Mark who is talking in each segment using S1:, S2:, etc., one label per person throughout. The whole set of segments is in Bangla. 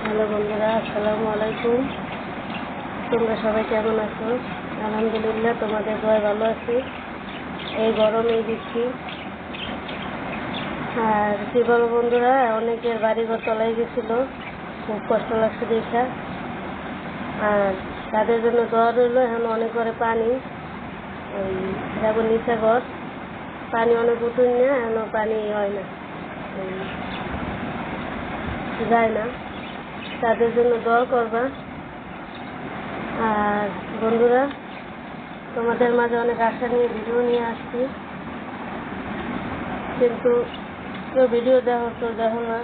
S1: হ্যালো বন্ধুরা, আসসালামু আলাইকুম। তোমরা সবাই কেমন আছো? আলহামদুলিল্লাহ, তোমাদের দোয়ায় ভালো আছি। এই গরমেই দিচ্ছি। আর কি বলবো বন্ধুরা, অনেকের বাড়িঘর তলায় গেছিল, খুব কষ্ট লাগছে দেখা। আর তাদের জন্য দোয়া রইল। এখন অনেক ঘরে পানি, ওই যাবো নিচে ঘর, পানি অনেক উঠুন না, এখন পানি হয় না, যায় না। তাদের জন্য দোয়া করবা। আর বন্ধুরা, তোমাদের মাঝে অনেক আশা নিয়ে ভিডিও নিয়ে আসছি, কিন্তু কেউ ভিডিও দেখো কেউ দেখো না।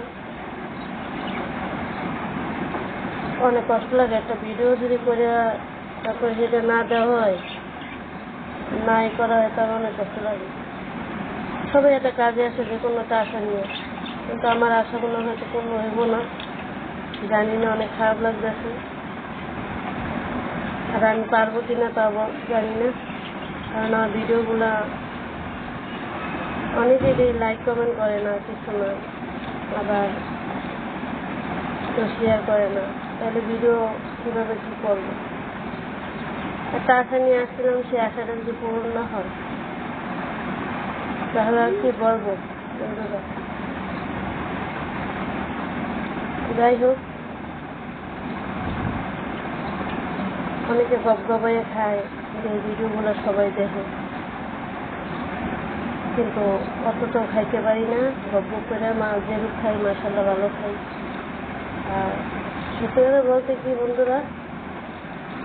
S1: অনেক কষ্ট লাগে। একটা ভিডিও যদি করে তারপরে সেটা না দেওয়া হয়, নাই করা হয়, তার অনেক কষ্ট লাগে। সবাই একটা কাজে আসে, যে কোনো একটা আশা নিয়ে, কিন্তু আমার আশাগুলো হয়তো পূর্ণ হইব না, জানি না। অনেক খারাপ লাগতেছে। আর আমি পারবো কিনা তাও জানি না, কারণ আমার ভিডিওগুলা অনেকেই লাইক কমেন্ট করে না, কিছু না, আবার কেউ শেয়ার করে না। তাহলে ভিডিও কীভাবে কী করবো? একটা আশা নিয়ে আসছিলাম, সেই আশাটা যদি পূরণ না হয়, তাহলে আর কি বলবো বন্ধুরা। যাই হোক, অনেকে গবাইয়ে খায়, যে ভিডিওগুলো সবাই দেখে, কিন্তু অতটাও খাইতে পারি না। গপ করে মা যেরূপ খাই, মাশাআল্লাহ ভালো খাই। আর সত্যি কথা বলতে কি বন্ধুরা,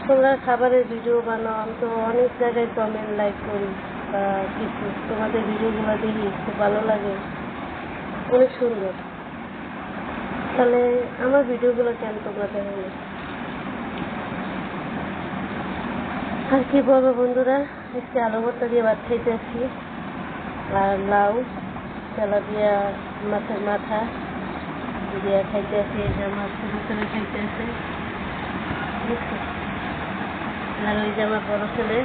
S1: তোমরা খাবারের ভিডিও বানাও, আমি তো অনেক জায়গায় কমেন্ট লাইক করি বা কিছু, তোমাদের ভিডিওগুলো দেখি, খুব ভালো লাগে, অনেক সুন্দর। তাহলে আমার ভিডিওগুলো কেন তোমরা দেখো না? আর কি বলবো বন্ধুরা, আজকে আলু ভর্তা দিয়ে ভাত খাইতেছি, আর লাউ তেলাপিয়া মাছের মাথা দিয়ে খাইতেছি। এটা মাছ ছেলে খাইতেছে, আর ওই যে আমার বড় ছেলে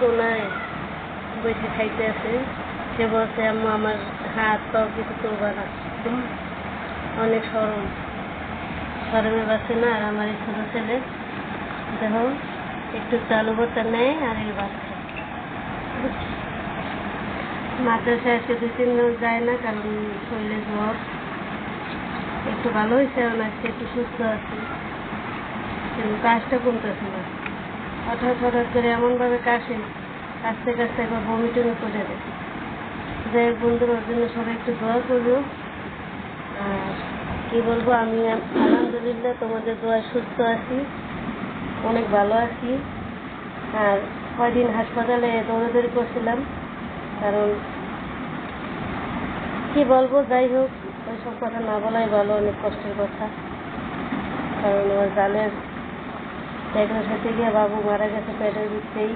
S1: কোনায় বসে খাইতে আছে। সে বলছে, আম্মু আমার হাত পাও কিছু করবা না, অনেক সরমে বাসে না। আর আমার এই ছোট ছেলে দেখো একটু আলু ভর্তা নেয় আর এই ভাত খায়। মাদ্রাসায় আজকে 2-3 দিন যায় না, কারণ শরীরে জ্বর। একটু ভালো হয়েছে, এখন আজকে একটু সুস্থ আছে, কিন্তু কাজটা কমতেছে না। হঠাৎ করে এমনভাবে কাশে, কাশতে কাশতে একবার বমি টমি করে দেয়। যাই হোক বন্ধুরা, ওর জন্য সবাই একটু দোয়া করবো। আর কি বলবো, আমি আলহামদুলিল্লাহ তোমাদের দোয়ায় সুস্থ আছি, অনেক ভালো আছি। আর কয়দিন হাসপাতালে দৌড়াদৌড়ি করছিলাম, কারণ কি বলবো, যাই হোক ওইসব কথা না বলাই ভালো, অনেক কষ্টের কথা। কারণ আমার জালের পেটের সাথে গিয়ে বাবু মারা গেছে পেটের ভিতরেই,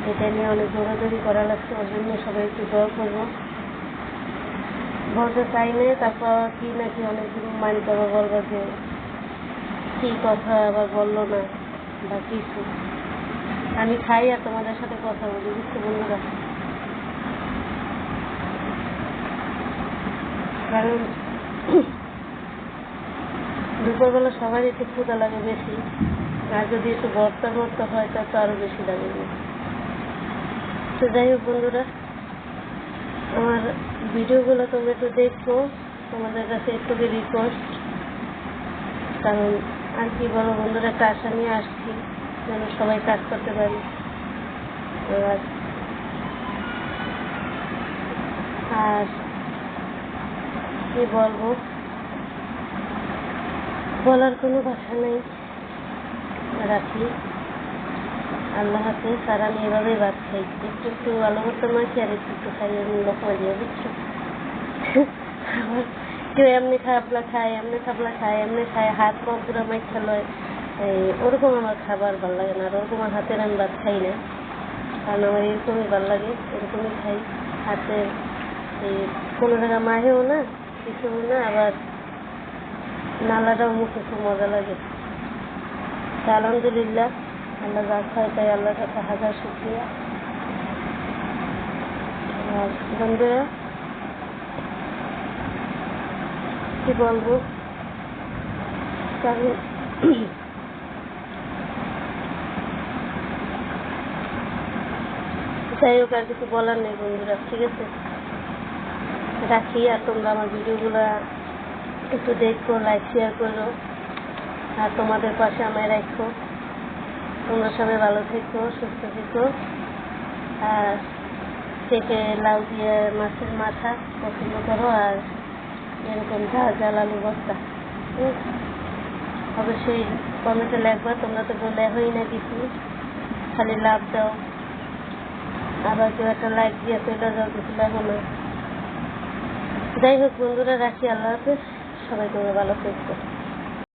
S1: এটা নিয়ে অনেক দৌড়াদৌড়ি করা লাগছে। ওর জন্য সবাই একটু দোয়া করবো। বলতে চাই না, তারপর কি নাকি অনেকদিন মাইন্ড করবো, বলবো যে কি কথা আবার বললো না বা কিছু। আমি খাই আর তোমাদের সাথে কথা বলি, বুঝতে বন্ধুরা। কারণ দুপুরবেলা সবাই একটু ক্ষুধা লাগে বেশি, আর যদি একটু ভর্তা হয় তা তো আরো বেশি লাগে। তো যাই হোক বন্ধুরা, আমার ভিডিওগুলো তোমরা একটু দেখো, তোমাদের কাছে একটু রিকোয়েস্ট। কারণ আর কি বলো বন্ধুরা, একটা আশা নিয়ে আসছি, যেন সবাই কাজ করতে পারি। এবার আর কি বলবো, বলার কোনো ভাষা নেই। রাখি, আল্লাহ হাফেজ। আর আমি এভাবেই ভাত খাই, একটু আলু ভর্তা মাখি আর একটু খাই, আমি লোকমা দিয়ে, বুঝছো। আবার কেউ এমনি খাবলা খায়, এমনি খায়, হাত পা পুরো মাইখা লয়। ওরকম আমার খাবার ভালো লাগে না, আর ওরকম আমার হাতের আমি ভাত খাই না, কারণ আমার এরকমই ভালো লাগে, এরকমই খাই। হাতের এই কোনো জায়গা মাহেও না, কিছু না, আবার নালাটাও মুখে খুব মজা লাগে। তা আলহামদুলিল্লাহ, আল্লাহ যা খায় তাই আল্লাহর কাছে হাজার শুকরিয়া। আর বন্ধুরা কি বলবো, কারণ যাই হোক, আর কিছু বলার নেই বন্ধুরা, ঠিক আছে, রাখি। আর তোমরা আমার ভিডিওগুলো একটু দেখো, লাইক শেয়ার করো, আর তোমাদের পাশে আমায় রাখো। তোমরা সবাই ভালো থেকো, সুস্থ থেকো। আর থেকে লাউ দিয়ে মাছের মাথা পছন্দ করো, আর এরকম ঝাল ঝাল আলু ভর্তা অবশ্যই কমেন্টে লিখবা। তোমরা তো বলে হই না কিছু, খালি লাভ দাও, আবার কেউ একটা লাইক দিয়ে চলে যাও, কিছু লেখো না। যাই হোক বন্ধুরা, রাখি। আল্লাহ হাফেজ, সবাই তোমরা ভালো থেকো।